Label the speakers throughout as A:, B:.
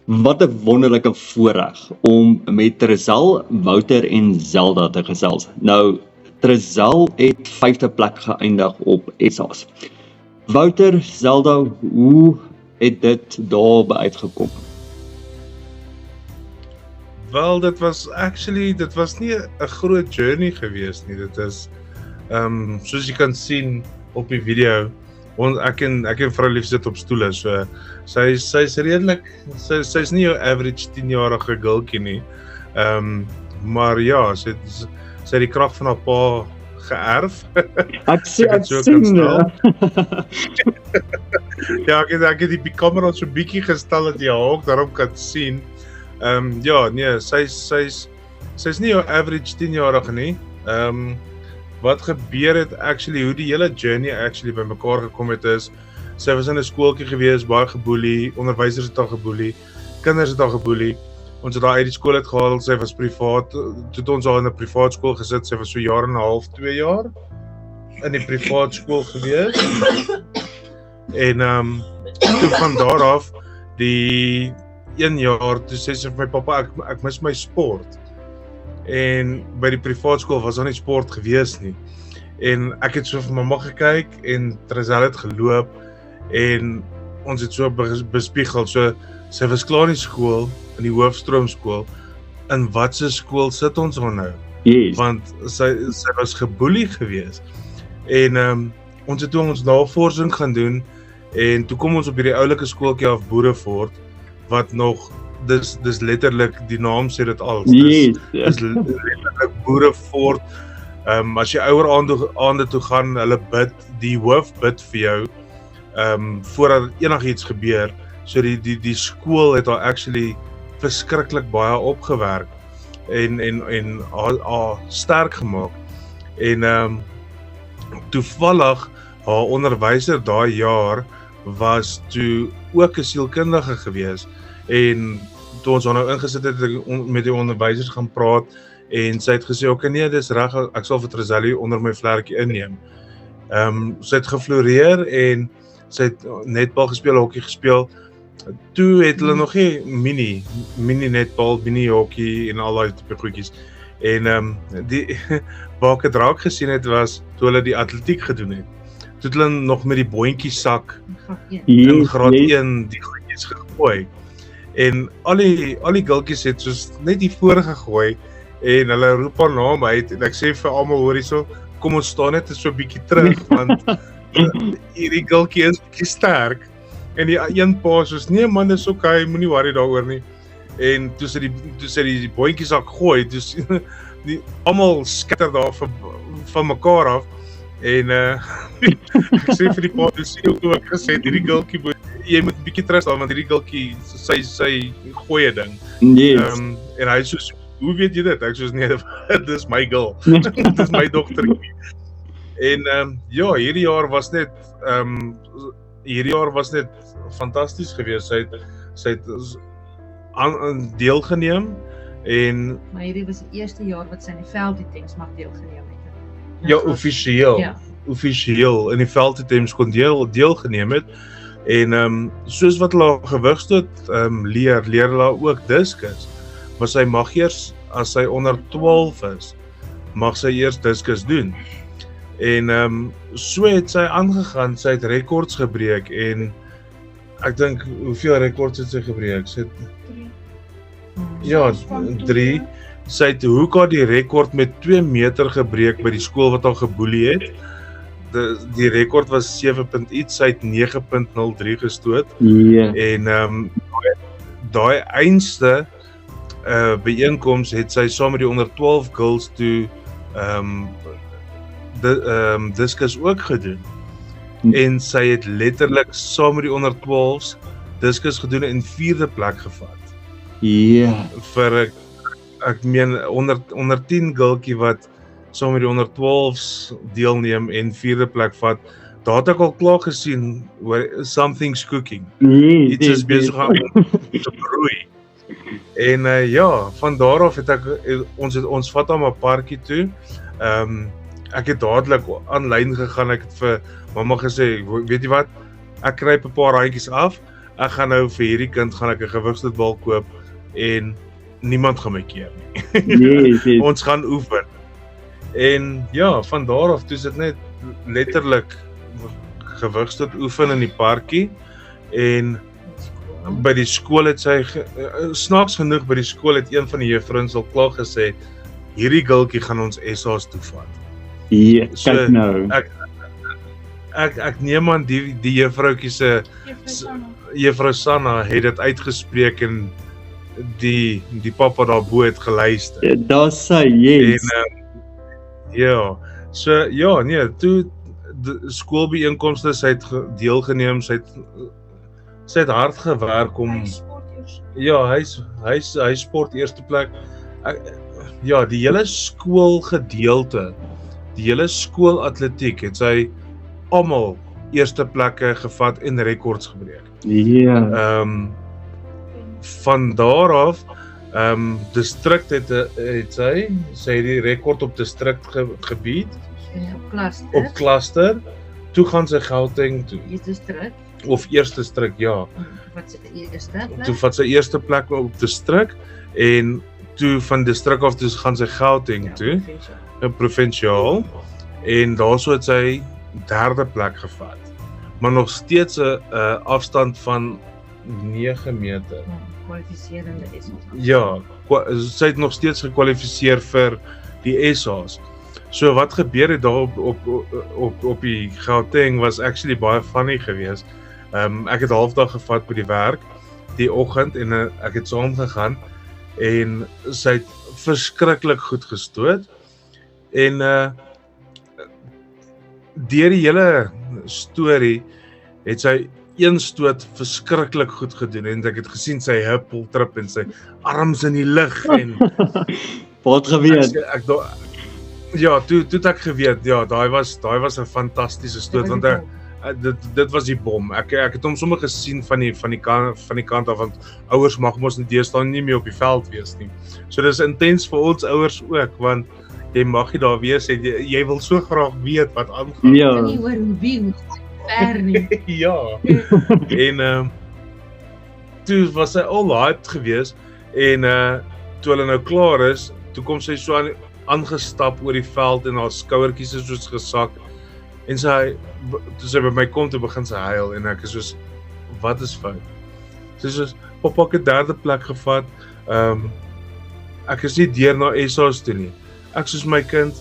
A: Wat 'n wonderlike voorreg om met Trizal, Wouter en Zelda te gesels. Nou, Trizal het 5de plek geëindig op SA's. Wouter, Zelda, hoe het dit daarby uitgekom?
B: Wel, dit was nie 'n groot journey gewees nie. Dit is soos jy kan sien op die video, ek en vrou lief sit op stoele, so sy's redelik, sy's nie jou average 10-jarige girltjie nie. Maar ja, sy het die krag van haar pa geërf.
A: Ek sien.
B: Ja, ek het die kamera so bietjie gestel dat jy haar ook daarop kan sien. Ja, nee, sy's nie jou average 10-jarige nie. Wat gebeur het hoe die hele journey by mekaar gekom het is, sy was in 'n skooltjie gewees, baie geboelie, onderwysers het haar geboelie, kinders het haar geboelie. Ons het haar uit die skool uit gehaal, sy was privaat, toe het ons haar in 'n privaat skool gesit, sy was so jaar en 'n half, 2 jaar in die privaat skool gewees. En toe van daar af, die 1 jaar, toe sê sy vir my, papa, ek mis my sport. En by die privaat skool was daar nie sport gewees nie. En ek het so vir mamma gekyk en Trizal het geloop en ons het so bespiegel. So sy was klaar in die skool, in die hoofstroomskool. In watse skool sit ons nou?
A: Yes.
B: Want sy was geboelie gewees. En ons het toe ons navorsing gaan doen en toe kom ons op hierdie oulike skooltjie af Boerefort, wat nog dis letterlik, die naam sê dit al. Dis letterlik Boerefort. As jy ouer aande toe gaan, hulle bid, die hoof bid vir jou, voordat enigiets gebeur. So die skool het haar actually verskriklik baie opgewerk en haar sterk gemaak. En toevallig haar onderwyser daai jaar was toe ook 'n sielkundige gewees. En toe ons nou ingesit het, met die onderwysers gaan praat, en sy het gesê, okay, nee, dis reg, ek sal vir Trizal onder my vlerkie inneem. Sy het gefloreer, en sy het netbal gespeel, hokkie gespeel. Toe het hulle nog nie mini netbal, mini hokkie, en al die tipe goedjies. En waar ek het raak gesien het, was toe hulle die atletiek gedoen het. Toe het hulle nog met die boontjie sak, in graad 1, die goedjies gegooi. En al die gultjies het soos net die voor gegooi, en hulle roep haar naam uit, en ek sê vir almal, hoor hierso, kom ons staan net so 'n bietjie terug, want hierdie gultjie is bietjie sterk. En die een pa soos, nee man, dis okay, moenie worry daaroor nie. En toe sy die boontjies gooi, dus almal skatter daar van mekaar af. En ek sê vir die pa, jy sien hoe ek gesê het, hierdie gultjie, jy moet 'n bietjie terug staan, want hierdie gultjie, sy gooi 'n ding.
A: Yes.
B: En hy soos, hoe weet jy dit? Ek soos, nee, dis my girl. Dis my dogtertjie. En ja, hierdie jaar was net fantasties gewees. Sy het aan deelgeneem en
C: Maar hierdie was die eerste jaar wat sy in die velditems mag deelgeneem het.
B: ja, offisieel.
C: Ja.
B: Offisieel in die velditems kon deelgeneem het. En soos wat hulle gewigstoot leer hulle ook diskus. Maar sy mag eers, as sy onder 12 is, mag sy eers diskus doen. En so het sy aangegaan, sy het rekords gebreek, en ek dink, hoeveel rekords het sy gebreek? Sy het, ja, 3. Sy het Hoeka die rekord met 2 meter gebreek by die skool wat haar geboelie het. Die rekord was 7 iets, sy het 9.03 gestoot.
A: Ja.
B: En daai eindste byeenkoms het sy saam met die onder 12 girls toe diskus ook gedoen. En sy het letterlik saam met die onder 12's diskus gedoen en 4de plek gevat.
A: Ja.
B: Vir ek meen onder 10 girltjie wat saam met die onder 12's deelneem en 4de plek vat. Daar het ek al klaar gesien, something's cooking. Iets is besig om te broei. En ja, van daar af het ons vat aan 'n parkie toe. Ek het dadelik aanlyn gegaan, ek het vir mamma gesê, weet jy wat, ek kruip 'n paar randjies af, ek gaan nou vir hierdie kind gaan ek 'n gewigstootbal koop en niemand gaan my keer nie.
A: Yes.
B: Ons gaan oefen. En ja, van daar af toe is dit net letterlik gewigstoot oefen in die parkie en by die skool het sy snaaks genoeg by die skool het een van die juffrouens al klaar gesê hierdie gultjie gaan ons SA's toe vat.
A: Ja,
B: So,
A: kyk nou.
B: Ek neem aan die juffroutjie se juffrou Sanna het dit uitgespreek en die pappa daarbo het geluister.
A: Ja, daar sy, yes.
B: En ja, so ja, nee, toe skoolbyeenkomste sy het deelgeneem, sy het hard gewerk om ja, hy sport eerste plek. Ja, die hele skoolgedeelte, die hele skoolatletiek het sy almal eerste plekke gevat en rekords gebreek.
A: Ja.
B: Van daar af, distrik het sy het die rekord op distrik gebied, op cluster, toe gaan sy Gauteng toe, of eerste strik, ja. Toe vat sy eerste plek op distrik, en toe van distrik af toe gaan sy Gauteng toe, provinsiaal, en daarso het sy derde plek gevat, maar nog steeds 'n afstand van 9 meter.
C: Kwalifiserende SA's.
B: Ja, sy het nog steeds gekwalifiseer vir die SA's. So wat gebeur het daar op die Gauteng was actually baie funny geweest. Ek het halfdag gevat by die werk die oggend en ek het saam gegaan en sy het verskriklik goed gestoot en deur die hele storie het sy een stoot verskriklik goed gedoen en ek het gesien sy huppel trip en sy arms in die lug en
A: Wat geweet?
B: Ja, toe het ek geweet, ja, daai was 'n fantastiese stoot want dit was die bom. Ek het hom sommer gesien van die kant af want ouers mag mos deesdae nie meer op die veld wees nie. So dis intens vir ons ouers ook want jy mag nie daar wees en jy wil so graag weet wat aangaan.
A: Ja.
C: En nie hoor wie ver nie.
B: Ja. En toe was sy al hyped geweest en toe hulle nou klaar is, toe kom sy so aangestap oor die veld en haar skouertjies is soos gesak en toe sy by my kom toe begin sy huil en ek is soos wat is fout? Sy is soos pappa ek het derde plek gevat. Ek is nie deur na SA's toe nie. Ek soos my kind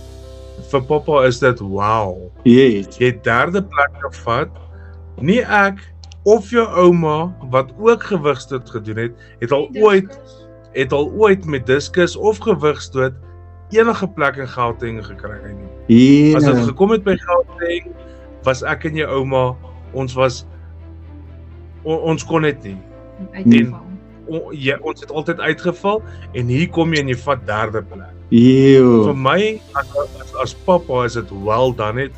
B: vir pappa is dit wow.
A: Yes.
B: Jy het derde plek gevat. Nie ek of jou ouma wat ook gewigstoot gedoen het al ooit met diskus of gewigstoot enige plek in Gauteng gekry nie. As dit gekom het by Gauteng, was ek en jou ouma, ons kon dit nie. Ons het altyd uitgeval en hier kom jy en jy vat derde plek. Vir my, as pappa is dit well done.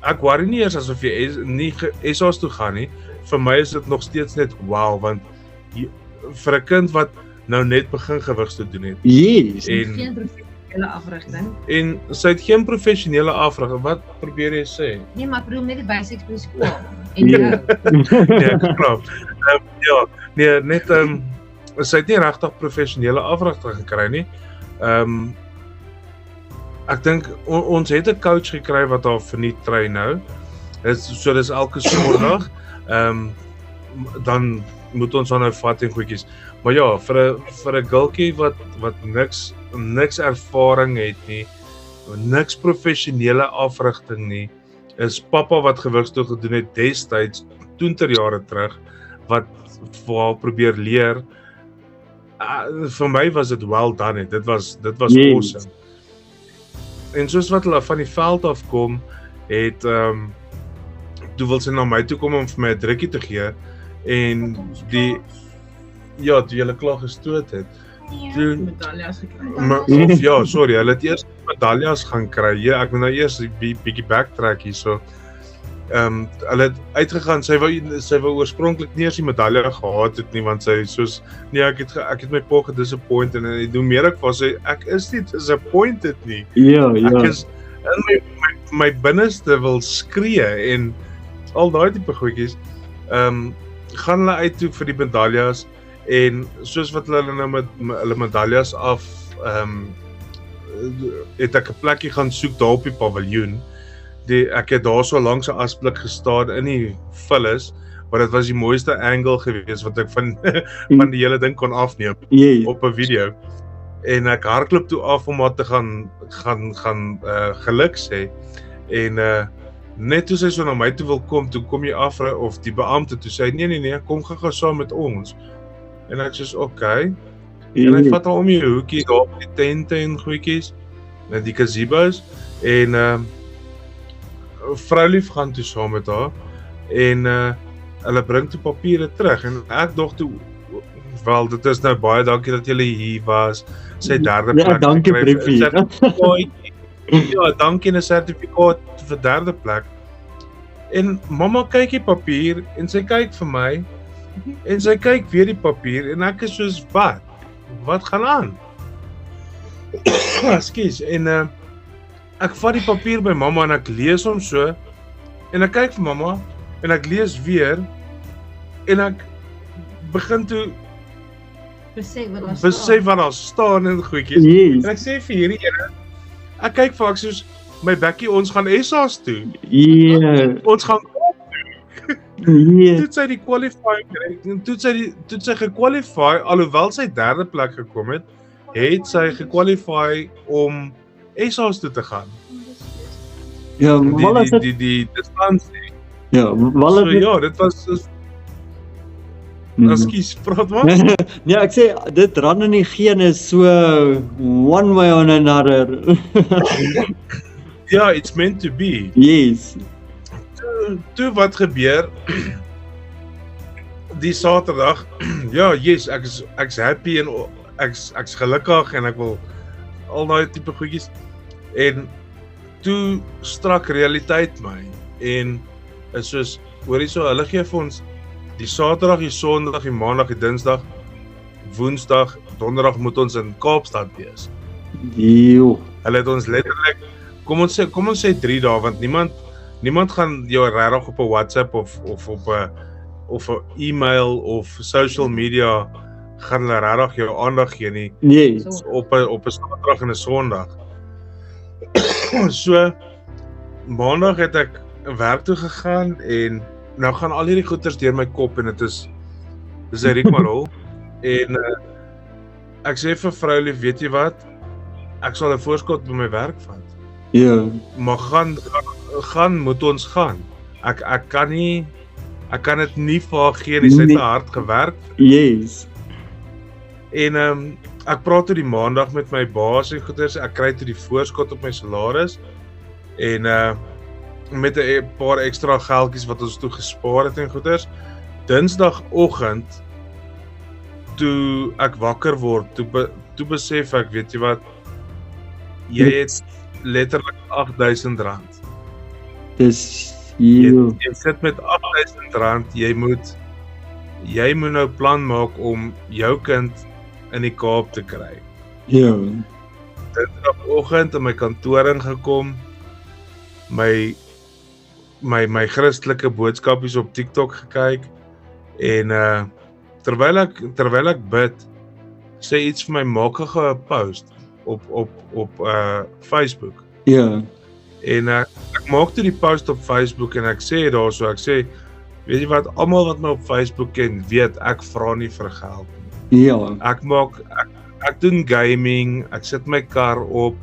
B: Ek worry nie eers asof jy nie SA's toe gaan nie. Vir my is dit nog steeds net wow, want vir 'n kind wat nou net begin gewigstoot doen het.
A: Yes.
C: Geen professionele afrigting.
B: En sy het geen professionele afrigting. Wat probeer jy sê?
C: Nee, maar ek bedoel net die basics by skool.
A: Ja.
B: Ja, klopt. Ja, nee, net sy het nie regtig professionele afrigting gekry nie. Ek dink ons het 'n coach gekry wat haar verniet train nou. So dis elke Sondag. Dan moet ons aan nou vat en goedjies. Maar ja, vir 'n gultjie wat niks ervaring het nie, niks professionele afrigting nie, is pappa wat gewigstoot gedoen het destyds 20 jare terug wat vir haar probeer leer. Vir my was dit well done. Dit was
A: Yes.
B: awesome. En soos wat hulle van die veld af kom, het toe wil sy na my toe kom om vir my 'n drukkie te gee en toe hulle klaar gestoot het. Toe
C: Medaljes gekry.
B: Hulle het eers medaljes gaan kry. Ja, ek moet nou eers 'n bietjie backtrack hierso. Hulle het uitgegaan, sy wou oorspronklik nie eens die medalje gehad het nie, want sy soos, nee, ek het my pa gedisappointed en hoe meer ek was, ek is nie disappointed nie.
A: Ja.
B: Ek is in my binneste wil skree en al daai tipe goedjies. gaan hulle uit toe vir die medaljes en soos wat hulle nou met hulle medaljes af het ek 'n plekkie gaan soek daar op die paviljoen. Ek het daar so langs 'n asblik gestaan in die vullis, maar dit was die mooiste angle geweest wat ek van die hele ding kon afneem op 'n video. En ek hardloop toe af om maar te gaan geluk sê. En net toe sy so na my toe wil kom, toe kom jy af of die beampte toe sê nee, kom gou saam met ons. En ek sê okay. En hy vat haar om die hoekie daar op die tente en goedjies, met die gazebo's en vroulief gaan toe saam met haar en hulle bring toe papiere terug en ek dog toe wel dit is nou baie dankie dat julle hier was. Sy derde plek.
A: Ja, dankie briefie.
B: Ja, dankie 'n sertifikaat vir derde plek. En mamma kyk die papier en sy kyk vir my en sy kyk weer die papier en ek is soos wat gaan aan? Ekskuus, en ek vat die papier by mamma en ek lees hom so en ek kyk vir mamma en ek lees weer en ek begin toe besef wat daar staan en goedjies. En ek sê vir hierdie ene, ek kyk vir ek soos my bekkie, ons gaan SA's toe. Ons gaan Toe sy die qualify kry, toe sy gekwalify, alhoewel sy derde plek gekom het sy gekwalify om SA's toe te gaan.
A: Ja,
B: die distansie.
A: Ja,
B: so, dit was Ekskuus, praat maar.
A: Nee, ek sê dit run in die gene so one way or another.
B: Ja, it's meant to be.
A: Yes.
B: Toe wat gebeur die Saterdag, ja, yes, ek's happy en ek's gelukkig en ek wil al daai tipe goedjies en toe strak realiteit my en is soos hoorie so hulle gee vir ons die Saterdag, die Sondag, die Maandag, die Dinsdag, Woensdag, Donderdag moet ons in Kaapstad wees. Hulle het ons letterlik kom ons sê 3 dae want niemand gaan jou regtig op 'n WhatsApp of op 'n e-mail of social media gaan hulle regtig jou aandag gee nie.
A: Nee,
B: op 'n Saterdag en 'n Sondag. So Maandag het ek werk toe gegaan en nou gaan al hierdie goeters deur my kop en dit is 'n rigmarole en ek sê vir vroulief, weet jy wat? Ek sal 'n voorskot by my werk vat.
A: Ja.
B: Maar gaan moet ons gaan. Ek kan dit nie vir haar gee nie, sy het te hard gewerk.
A: Yes.
B: En ek praat toe die Maandag met my baas en goeders, ek kry toe die voorskot op my salaris en met 'n paar ekstra geldjies wat ons toe gespaar het en goeders. Dinsdagoggend toe ek wakker word, toe besef ek, weet jy wat, jy het letterlik R8,000.
A: Dis
B: jy sit met R8,000, jy moet nou plan maak om jou kind in die Kaap te kry.
A: Ja.
B: Dinsdagoggend in my kantoor ingekom, my Christelike boodskapies op TikTok gekyk en terwyl ek bid, sê iets vir my, maak gou 'n post op Facebook.
A: Ja.
B: En ek maak toe die post op Facebook en ek sê daarso, ek sê, weet jy wat, almal wat my op Facebook ken, weet ek vra nie vir geld nie.
A: Ja.
B: Ek doen gaming, ek sit my kar op,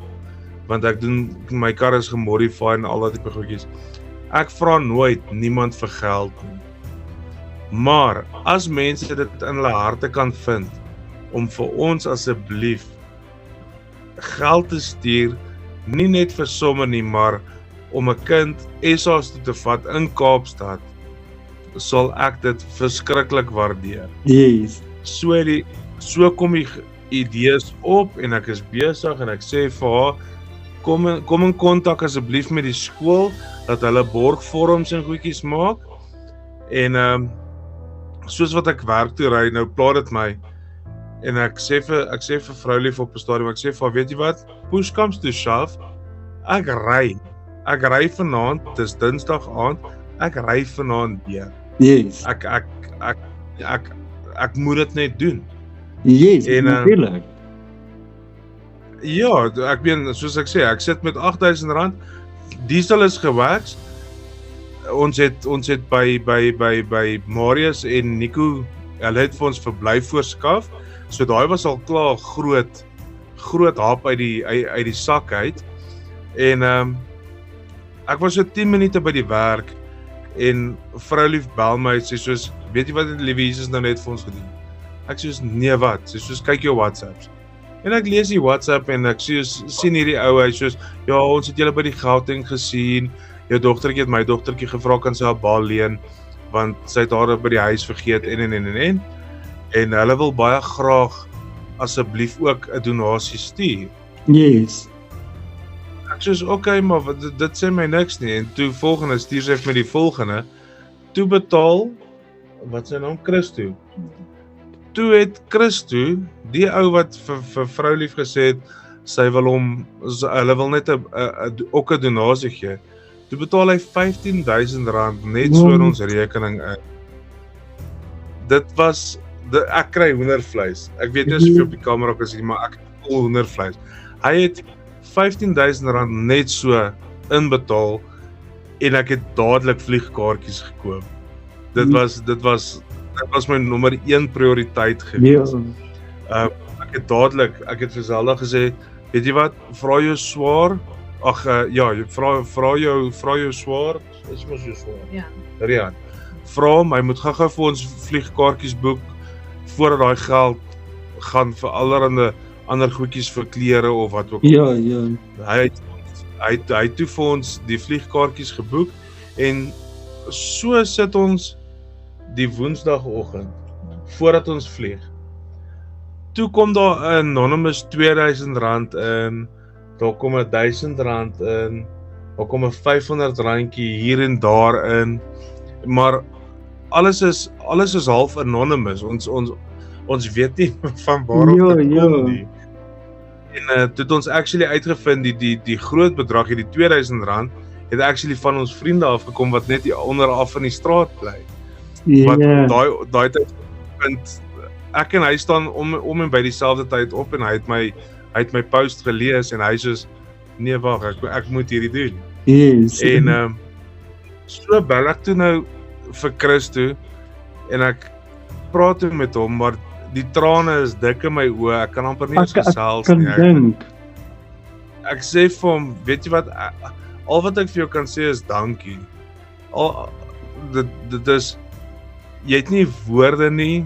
B: want my kar is gemodify en al dat tipe goedjies. Ek vra nooit niemand vir geld nie. Maar as mense dit in hulle harte kan vind om vir ons asseblief geld te stuur, nie net vir somme nie, maar om 'n kind SA's toe te vat in Kaapstad, sal ek dit verskriklik waardeer.
A: Yes.
B: So kom die idees op en ek is besig en ek sê vir haar, kom in kontak asseblief met die skool dat hulle borgvorms en goedjies maak. En soos wat ek werk toe ry, nou pla dit my. En ek sê vir vroulief op 'n stadium, ek sê vir haar, weet jy wat? Push comes to shove. Ek ry vanaand, dis Dinsdag aand, ek ry vanaand weer.
A: Yes.
B: Ek moet dit net doen.
A: Yes,
B: En,
A: natuurlijk.
B: Ja, ek meen, soos ek sê, ek sit met R8,000, diesel is gewax. Ons het by Marius en Nico, hulle het vir ons verblyf voorskaf. So daai was al klaar groot hap uit die sak uit. En ek was so 10 minute by die werk en vroulief bel my, sê soos, weet jy wat die liewe Jesus nou net vir ons gedoen? Ek sê soos, nee wat? Sê soos, kyk jou WhatsApps. En ek lees die WhatsApp en ek sien hierdie ou, hy soos, ja, ons het julle by die Gauteng gesien, jou dogtertjie het my dogtertjie gevra, kan sy haar bal leen, want sy het haar by die huis vergeet, en hulle wil baie graag asseblief ook 'n donasie stuur.
A: Yes.
B: Ek soos, okay, maar dit sê my niks nie, en toe volgende, stuur sy vir my die volgende, toe betaal, wat sy naam, Christo. Toe het Christo, die ou wat vir vroulief gesê het, hulle wil net ook 'n donasie gee, toe betaal hy R15,000 net so in ons rekening in. Dit was, ek kry hoendervleis. Ek weet nie as jy op die kamera kan sien, maar ek het vol hoendervleis. Hy het R15,000 net so inbetaal en ek het dadelik vliegkaartjies gekoop. Dit was my nommer 1 prioriteit gewees. Ek het vir Zelda gesê, weet jy wat, vra jou swaar, vra jou swaar, is mos jou swaar.
C: Ja.
B: Rian, vra hom, hy moet gou vir ons vliegkaartjies boek, voordat daai geld gaan vir allerhande ander goedjies vir klere of wat ook al.
A: Ja.
B: Hy het toe vir ons die vliegkaartjies geboek, en so sit ons die Woensdagoggend, voordat ons vlieg. Toe kom daar 'n anonymous R2,000 in, daar kom R1,000 in, daar kom 'n R500 hier en daar in, maar alles is half anonymous, ons weet nie van waarof dit kom nie. En toe het ons actually uitgevind, die groot bedrag, die R2,000, het actually van ons vriende afgekom, wat net hier onderaf in die straat bly. Want daai tyd vind ek en hy staan om en by dieselfde tyd op, en hy het my post gelees, en hy soos, nee wag, ek moet hierdie doen.
A: Yes.
B: En so bel ek toe nou vir Christo, en ek praat toe met hom, maar die trane is dik in my oë, ek kan amper nie eens gesels nie. Ek sê vir hom, weet jy wat, al wat ek vir jou kan sê is dankie. Dit is, jy het nie woorde nie,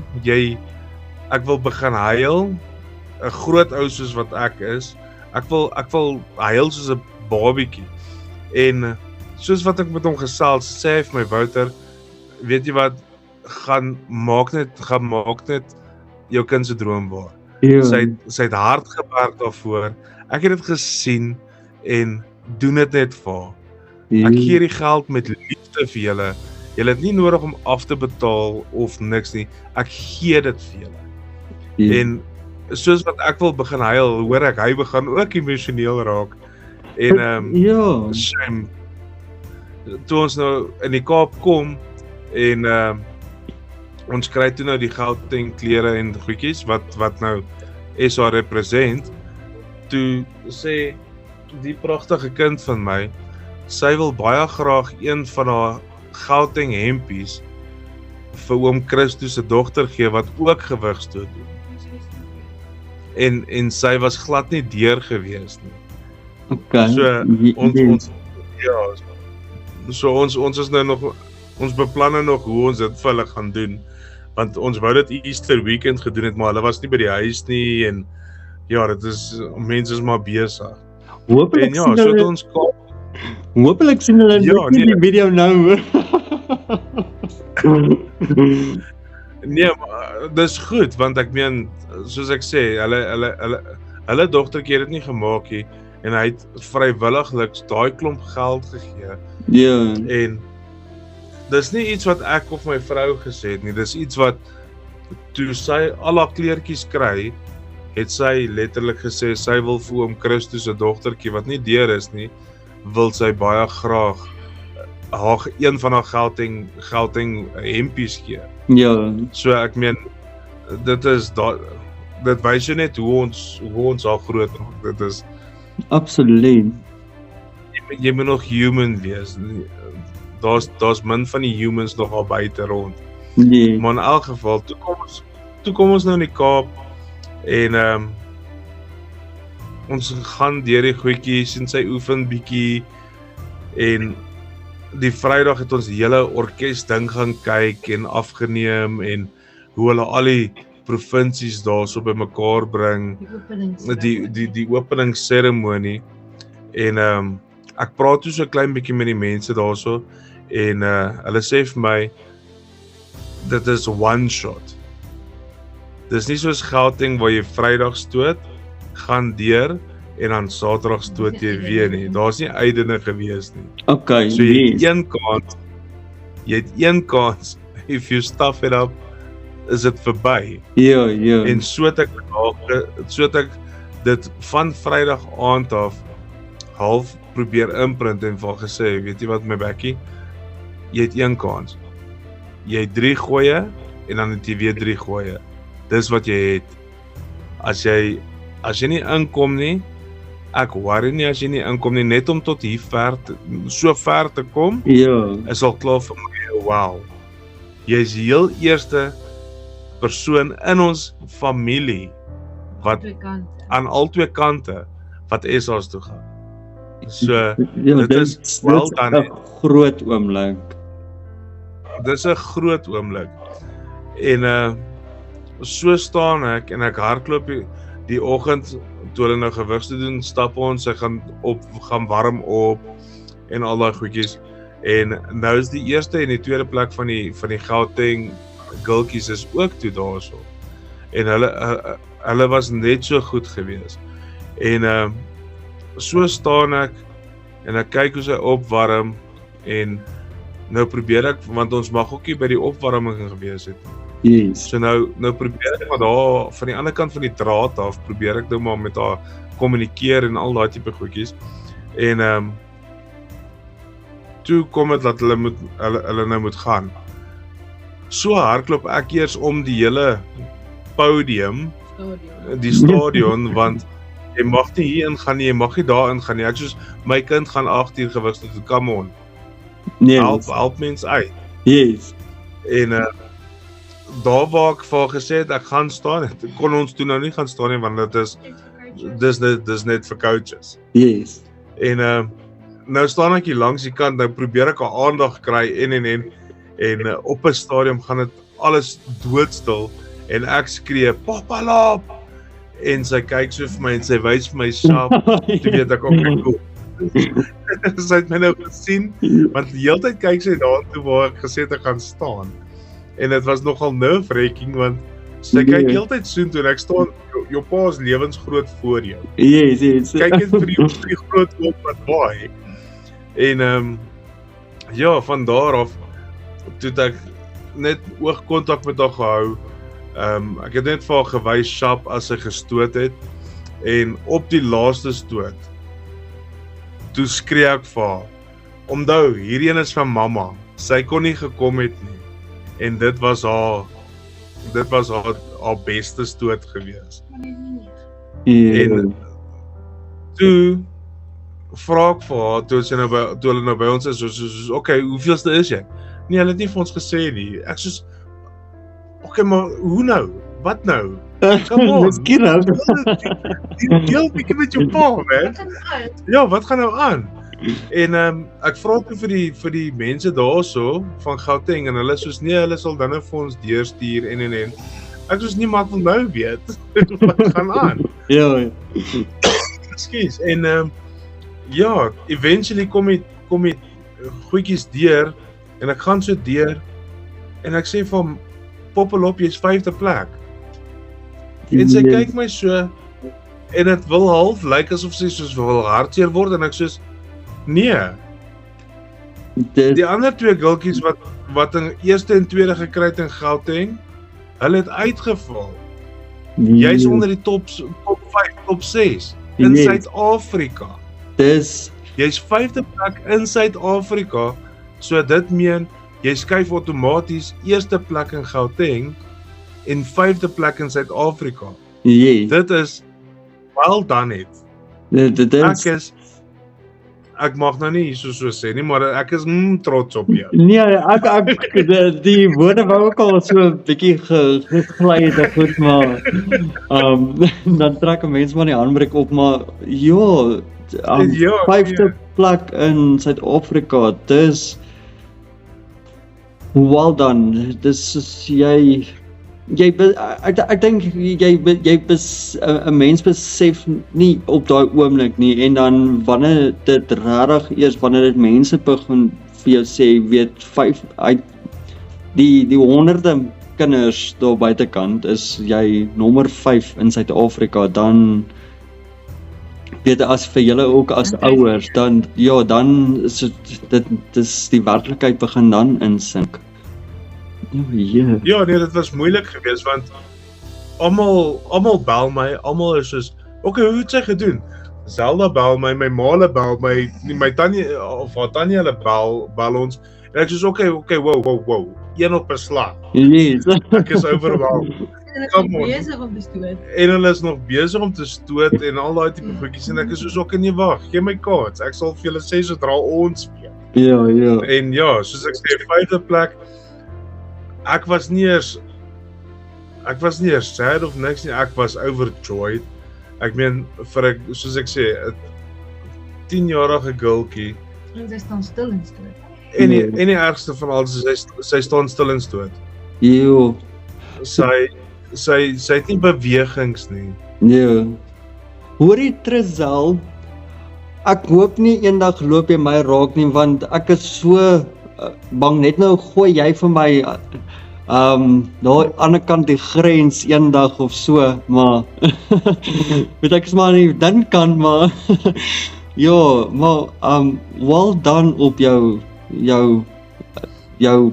B: ek wil begin huil, 'n groot ou soos wat ek is, ek wil huil soos 'n babietjie. En soos wat ek met hom gesels, sê hy vir my, Wouter, weet jy wat, gaan maak net jou kind se droom waar. Sy het hard gewerk daarvoor, ek het dit gesien, en doen dit net vir haar. Ek gee die geld met liefde vir julle, julle het nie nodig om af te betaal of niks nie, ek gee dit vir julle. En soos wat ek wil begin huil, hoor ek, hy begin ook emosioneel raak. En shame. Toe ons nou in die Kaap kom, en ons kry toe nou die Gauteng klere en goedjies, wat nou SA represent, toe sê die pragtige kind van my, sy wil baie graag een van haar Gauteng hempies vir oom Christo se dogter gee, wat ook gewigstoot doen. En sy was glad nie deur gewees nie.
A: Okay.
B: So ons is nou nog, ons beplanne nog hoe ons dit vir hulle gaan doen, want ons wou dit Easter weekend gedoen het, maar hulle was nie by die huis nie, en ja, dit is, mense is maar besig.
A: Hoopelik sien hulle die video nou.
B: Nee, maar dis goed, want ek meen, soos ek sê, hulle dogtertjie het dit nie gemaak nie, en hy het vrywilliglik daai klomp geld gegee.
A: Ja.
B: En dis nie iets wat ek of my vrou gesê het nie, dis iets wat, toe sy al haar kleertjies kry, het sy letterlik gesê, sy wil vir oom Christo se dogtertjie, wat nie deur is nie, wil sy baie graag een van haar Gauteng hempies gee.
A: Ja,
B: So ek meen, dit wys jou net hoe ons al groot maak. Dit is,
A: absoluut.
B: jy moet nog human wees. Daar's min van die humans nog al buite rond.
A: Nee.
B: Maar in elk geval, toe kom ons nou in die Kaap en ons gaan deur die goedjies en sy oefen bietjie en die Vrydag het ons die hele orkes ding gaan kyk en afgeneem en hoe hulle al die provinsies daarso bymekaar bring, die openingsseremonie en ek praat toe so 'n klein bietjie met die mense daarso en hulle sê vir my dit is one shot. Dis nie soos Gauteng waar jy Vrydag stoot, gaan deur en dan Saterdag stoot jy weer nie. Daar's nie uitdinge gewees nie.
A: Okay,
B: So jy het
A: yes.
B: een kans, if you stuff it up, is dit verby.
A: Ja.
B: En so het ek dit van Vrydag aand af half probeer imprint en vir gesê, weet jy wat my bekkie, jy het een kans. Jy het 3 gooie en dan het jy weer 3 gooie. Dis wat jy het. As jy nie inkom nie, ek worry nie as jy nie inkom nie, net om tot hier so ver te kom,
A: Ja,
B: is al klaar vir my, wow. Jy is die heel eerste persoon in ons familie wat aan al twee kante wat SA's toe gaan. So,
A: ja,
B: dit is well done.
A: 'n groot oomblik.
B: Dis 'n groot oomblik. En so staan ek en ek hardloop die oggend toe hulle nou gewigs te doen, stap ons, sy gaan warm op en al daai goedjies. En nou is die eerste en die tweede plek van die Gauteng gultjies is ook toe daarso. En hulle was net so goed gewees. En so staan ek en ek kyk hoe sy opwarm en nou probeer ek, want ons mag ook nie by die opwarming gewees het.
A: Yes.
B: So nou probeer ek maar daar van die ander kant van die draad af, probeer ek nou maar met haar kommunikeer en al daai tipe goedjies. En toe kom dit dat hulle nou moet gaan. So hardloop ek eers om die hele podium, die stadion, want jy mag nie hier ingaan nie, jy mag nie daar ingaan nie. Ek soos, my kind gaan 8 uur gewigs toe, come on, help mens uit.
A: Yes.
B: En daar waar ek vir gesê het, ek gaan staan, kon ons toe nou nie gaan staan nie, want dis net vir coaches.
A: Yes.
B: En nou staan ek hier langs die kant, nou probeer ek haar aandag kry en op 'n stadium gaan dit alles doodstil en ek skree, Papalap! En sy kyk so vir my en sy wys vir my sharp, toe weet ek ook cool. Sy het my nou gesien, want die hele tyd kyk sy daartoe waar ek gesê het ek gaan staan. En dit was nogal nerve-wracking, want sy kyk die hele tyd soontoe en ek staan, jou pa is lewensgroot voor jou.
A: Yes.
B: Kyk net vir die groot op wat baie. En ja, van daar af, toe het ek net oogkontak met haar gehou. Ek het net vir haar gewys sharp as sy gestoot het. En op die laaste stoot, toe skree ek vir haar, onthou, hierdie een is van mamma. Sy kon nie gekom het nie. En dit was haar beste stoot gewees. En toe vra ek vir haar, toe hulle nou by ons is, soos, okay, hoeveelste is jy? Nee, hulle het nie vir ons gesê nie. Ek soos, okay, maar hoe nou? Wat nou? Come on.
A: Miskien nou.
B: Deel bietjie met jou pa, man. Ja, wat gaan nou aan? En ek vra toe vir die mense daarso van Gauteng en hulle soos, nee, hulle sal dan nou vir ons deurstuur en. Ek soos, nie, maar ek wil nou weet. Wat gaan aan?
A: Ja.
B: Ekskuus. En ja, eventually kom die goedjies deur en ek gaan so deur en ek sê vir hom, Popelop, jy's 5de plek. En sy kyk my so en dit wil half lyk asof sy soos wil hartseer word en ek soos, nee. Die ander 2 gultjies wat in eerste en tweede gekry het in Gauteng, hulle het uitgeval. Jy's onder die top 5, top 6 in Suid-Afrika.
A: Dis
B: Jy's 5de plek in Suid-Afrika So dit meen, jy skuif outomaties eerste plek in Gauteng en 5de plek in Suid-Afrika.
A: Yes.
B: Dit is well done het.
A: Dit
B: Ek mag nou nie so sê nie, maar ek is trots op jou.
A: Nee, ek die woorde wou ook al so 'n bietjie gegly het goed, maar dan trek 'n mens maar die handbrake op, maar ja,
B: Ja,
A: 5de plek in Suid-Afrika, dis well done. Dis is ek dink jy 'n mens besef nie op daai oomblik nie, en dan wanneer dit regtig eers wanneer dit mense begin vir jou sê, weet 5 uit die honderde kinders daar buitekant is jy nommer 5 in Suid-Afrika, dan weet as vir julle ook as ouers, dan ja, dan is dit dis die werklikheid begin dan insink.
B: Ja, nee, dit was moeilik geweest want almal bel my, almal is soos, okay, hoe het sy gedoen? Zelda bel my, my ma bel my tannie of haar tannie hulle bel ons en ek soos okay, wow, een op 'n slag.
A: Yes.
B: Ek is overwhelmed.
C: En ek
B: Come
C: is
B: on.
C: besig om te stoot.
B: En hulle is nog besig om te stoot en al daai tipe goedjies en ek is soos okay, nee wag, gee my kans. Ek sal vir julle sê sodra ons speel.
A: Ja.
B: En ja, soos ek sê, 5de plek. Ek was nie eers sad of niks nie, ek was overjoyed. Ek meen soos ek sê, 'n 10-jarige girltjie.
C: En sy staan stil en stoot.
B: En die ergste van alles is sy staan stil en stoot.
A: Jo.
B: Sy het nie bewegings nie.
A: Ja. Hoorie Trizal, ek hoop nie eendag loop jy my raak nie, want ek is so bang, net nou gooi jy vir my daai ander kant die grens eendag of so, maar weet ek is maar nie dan kan, maar ja, maar well done op jou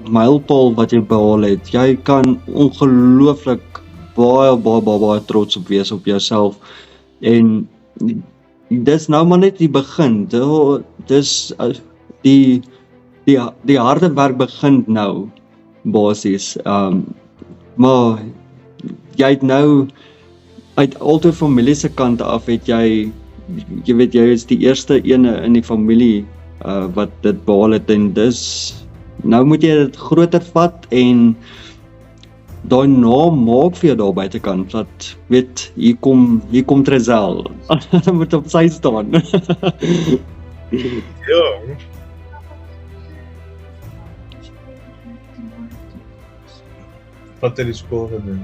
A: mylpaal wat jy behaal het. Jy kan ongelooflik baie trots op wees op jouself, en dis nou maar net die begin. Dis die harde werk begin nou basies, maar jy het nou uit altyd familie se kant af het jy weet jy is die eerste ene in die familie wat dit behaal het, en dis nou moet jy dit groter vat en daai naam maak vir jou daar buitekant, dat weet hier kom Trizal. Hy moet op sy staan.
B: Ja. Wat het die skool gedoen?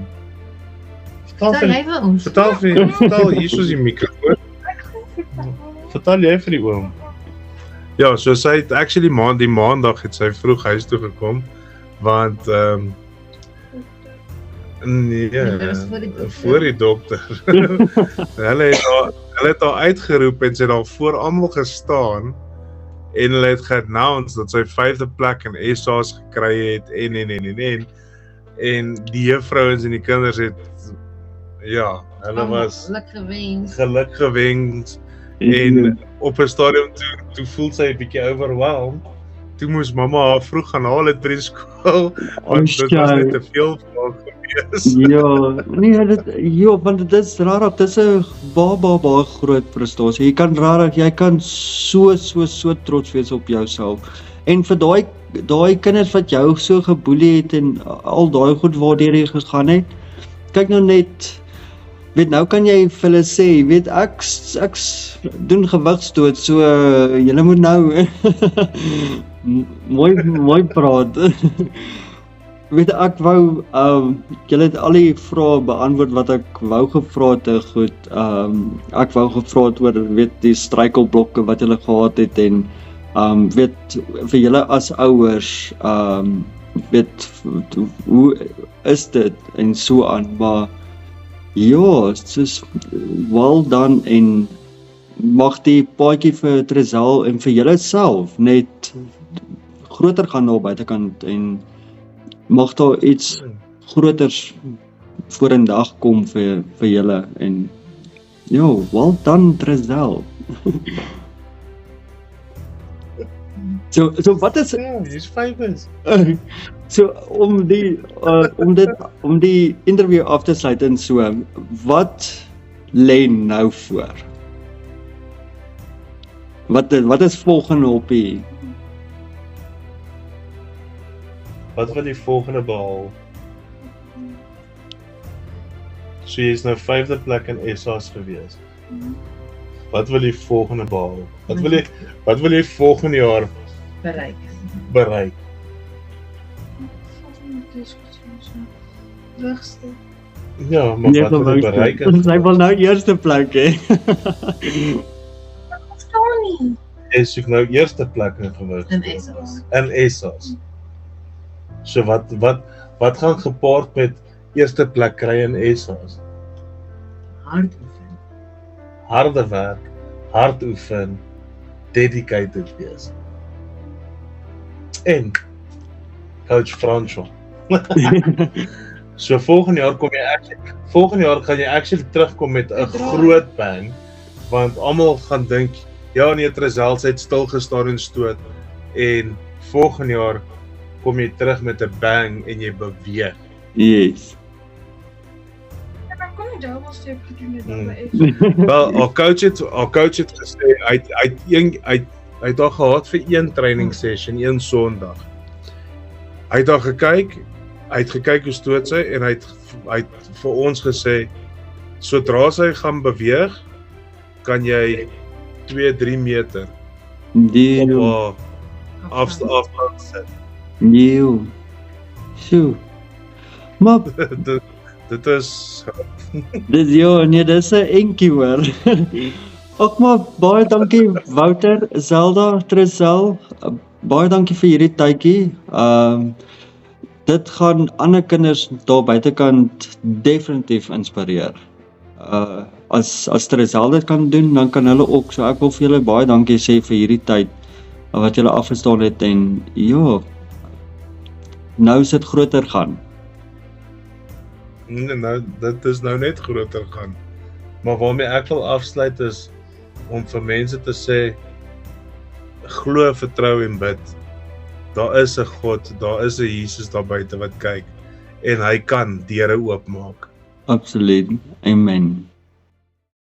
C: Vertel jy vir ons?
B: Vertel hier soos die mikrofoon. Vertel jy vir die oom. Ja, so sy het actually die maandag het sy vroeg huis toe gekom, want voor die dokter. Hulle het haar uitgeroep en sy het daar voor almal gestaan en hulle het ge-announce dat sy 5de plek in SA's gekry het en die juffrouens en die kinders het hulle was geluk gewens en op 'n stadium toe voel sy 'n bietjie overwhelmed. Toe moes mamma haar vroeg gaan haal het by die skool, want dit was net te veel vir haar gewees.
A: Want dit is rarig, dit is 'n baie groot prestasie. Jy kan so trots wees op jouself. En vir daai kinders wat jou so geboelie het en al daai goed waardeur jy gegaan het, kyk nou net, weet nou kan jy vir hulle sê, weet ek doen gewigstoot, so julle moet nou mooi praat. Weet ek wou julle het al die vrae beantwoord wat ek wou gevra het goed. Ek wou gevra het oor weet die struikelblokke wat julle gehad het en weet vir julle as ouers weet hoe is dit en so aan, maar ja, soos well done en mag die paadjie vir Trizal en vir julle self net groter gaan daar buitekant en mag daar iets groters voor in dag kom vir julle en well done Trizal. So wat is
B: Ja, hier's fibers.
A: so om die interview af te sluit en so, wat lê nou voor? Wat is volgende op die
B: Wat wil jy volgende behaal? So jy is nou 5de plek in SA's gewees. Wat wil jy volgende behaal? Wat wil jy volgende jaar
C: bereik.
B: bereik?
D: Hoogste.
B: Ja, maar wat wil jy bereik?
A: Sy wil nou eerste plek hê.
D: Verstaan nie.
B: Jy soek nou eerste plek in gewig.
C: In SA's.
B: In SA's. So wat gaan gepaard met eerste plek kry in SA's?
C: Hard oefen.
B: Harde werk, hard oefen, dedicated wees. En coach Franco. So volgende jaar gaan jy actually terugkom met 'n groot bang, want almal gaan dink, ja nee, Tresels het stil gestaan en stoot, en volgende jaar kom jy terug met 'n bang en jy beweeg.
A: Yes.
D: En dan kom jy double step gedoen met daai
B: Wel, haar coach het gesê hy het al gehad vir een training session, een Sondag. Hy het al gekyk, hoe stoot sy en hy het vir ons gesê, sodra sy gaan beweeg, kan jy 2-3 meter
A: Die
B: op afstand sit.
A: nieuw. So. Maar
B: Dit is
A: dis 'n entjie hoor. Ook maar baie dankie Wouter, Zelda, Tresel. Baie dankie vir hierdie tydjie. Dit gaan ander kinders daar buitekant definitief inspireer. As Tresel dit kan doen, dan kan hulle ook. So ek wil vir julle baie dankie sê vir hierdie tyd wat julle afgestaan het en ja, nou is dit groter gaan.
B: Nou, dit is nou net groter gaan. Maar waarmee ek wil afsluit is om vir mense te sê, glo, vertrou en bid. Daar is 'n God, daar is 'n Jesus daar buite wat kyk en hy kan deure oopmaak.
A: Absoluut. Amen.